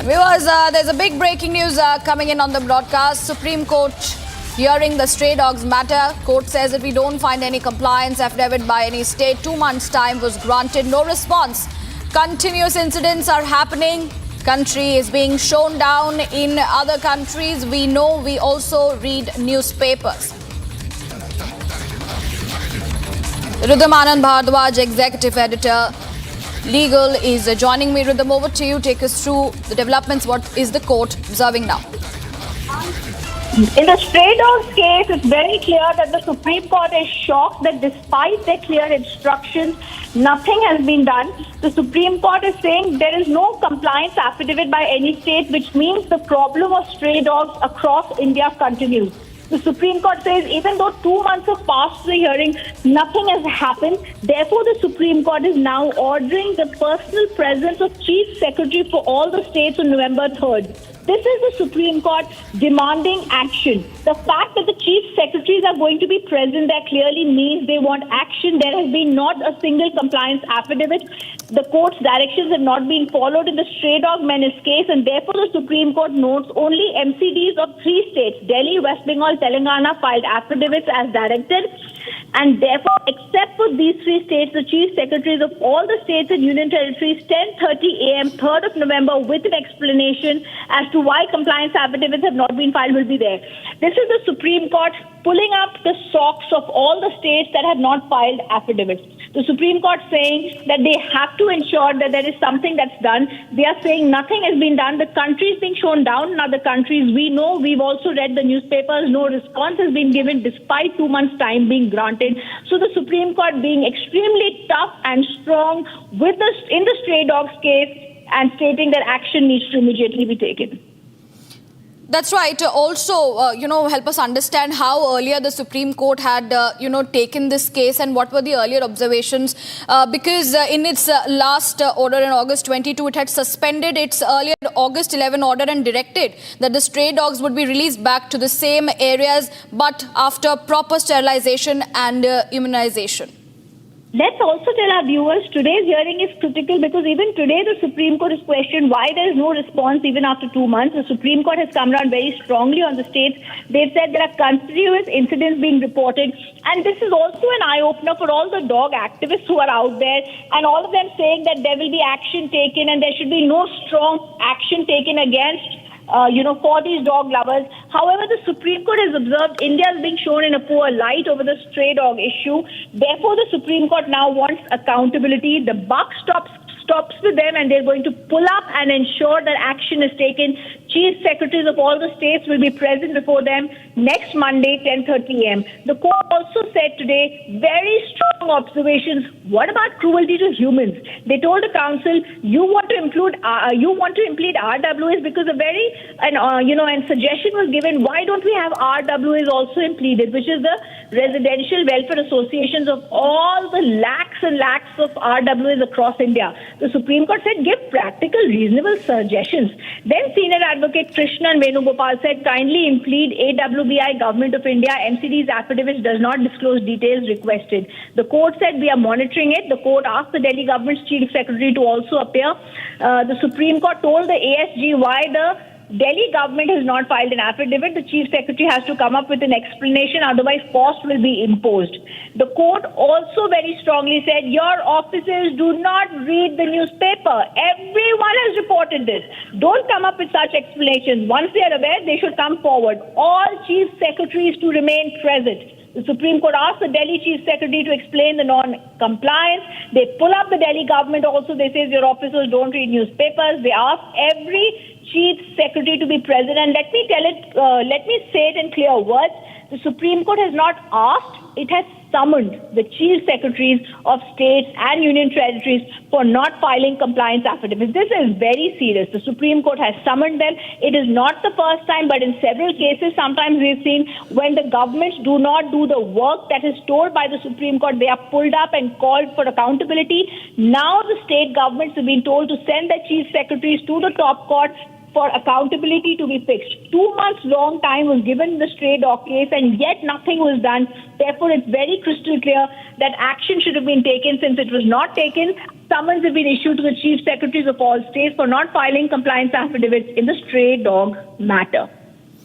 Viewers, there's a big breaking news coming in on the broadcast. Supreme Court hearing the stray dogs matter. Court says if we don't find any compliance affidavit by any state, 2 months' time was granted. No response. Continuous incidents are happening. Country is being shown down in other countries. We know, we also read newspapers. Rhythm Anand Bhardwaj, Executive Editor, Legal, is joining me. Rhythm, over to you. Take us through the developments. What is the court observing now? In the stray dogs case, it's very clear that the Supreme Court is shocked that despite their clear instructions, nothing has been done. The Supreme Court is saying there is no compliance affidavit by any state, which means the problem of stray dogs across India continues. The Supreme Court says even though 2 months have passed the hearing, nothing has happened. Therefore, the Supreme Court is now ordering the personal presence of Chief Secretary for all the states on November 3rd. This is the Supreme Court demanding action. The fact that the chief secretaries are going to be present there clearly means they want action. There has been not a single compliance affidavit. The court's directions have not been followed in the stray dog menace case, and therefore the Supreme Court notes only MCDs of 3 states, Delhi, West Bengal, Telangana, filed affidavits as directed. And therefore, except for these 3 states, the chief secretaries of all the states and union territories, 10:30 a.m., 3rd of November, with an explanation as to why compliance affidavits have not been filed, will be there. This is the Supreme Court pulling up the socks of all the states that have not filed affidavits. The Supreme Court saying that they have to ensure that there is something that's done. They are saying nothing has been done. The country is being shown down in other countries. We know, we've also read the newspapers. No response has been given despite 2 months' time being granted. So the Supreme Court being extremely tough and strong with in the stray dogs case and stating that action needs to immediately be taken. That's right. Also, help us understand how earlier the Supreme Court had, taken this case and what were the earlier observations. Because in its last order in August 22, it had suspended its earlier August 11 order and directed that the stray dogs would be released back to the same areas, but after proper sterilization and immunization. Let's also tell our viewers today's hearing is critical because even today the Supreme Court has questioned why there is no response even after 2 months. The Supreme Court has come down very strongly on the states. They've said there are continuous incidents being reported, and this is also an eye-opener for all the dog activists who are out there, and all of them saying that there will be action taken and there should be no strong action taken against for these dog lovers. However, the Supreme Court has observed India is being shown in a poor light over the stray dog issue. Therefore, the Supreme Court now wants accountability. The buck stops with them, and they're going to pull up and ensure that action is taken. Chief secretaries of all the states will be present before them next Monday, 10:30 a.m. The court also said today very strong observations. What about cruelty to humans? They told the council, you want to implead RWAs because and suggestion was given. Why don't we have RWAs also impleaded, which is the residential welfare associations of all the lakhs and lakhs of RWAs across India. The Supreme Court said give practical, reasonable suggestions. Then Senior Advocate Krishnan Venugopal said kindly implead AWBI, Government of India. MCD's affidavits does not disclose details requested. The court said we are monitoring it. The court asked the Delhi government's chief secretary to also appear. The Supreme Court told the ASG why the Delhi government has not filed an affidavit. The chief secretary has to come up with an explanation, otherwise cost will be imposed. The court also very strongly said your officers do not read the newspaper. Everyone has reported this. Don't come up with such explanations. Once they are aware, they should come forward. All chief secretaries to remain present. The Supreme Court asked the Delhi Chief Secretary to explain the non-compliance. They pull up the Delhi government also. They say your officers don't read newspapers. They ask every Chief Secretary to be present. And let me say it in clear words. The Supreme Court has not asked, it has summoned the Chief Secretaries of states and union territories for not filing compliance affidavits. This is very serious. The Supreme Court has summoned them. It is not the first time, but in several cases, sometimes we've seen when the governments do not do the work that is told by the Supreme Court, they are pulled up and called for accountability. Now the state governments have been told to send their Chief Secretaries to the top court for accountability to be fixed. 2 months long time was given in the stray dog case, and yet nothing was done. Therefore, it's very crystal clear that action should have been taken. Since it was not taken, summons have been issued to the chief secretaries of all states for not filing compliance affidavits in the stray dog matter.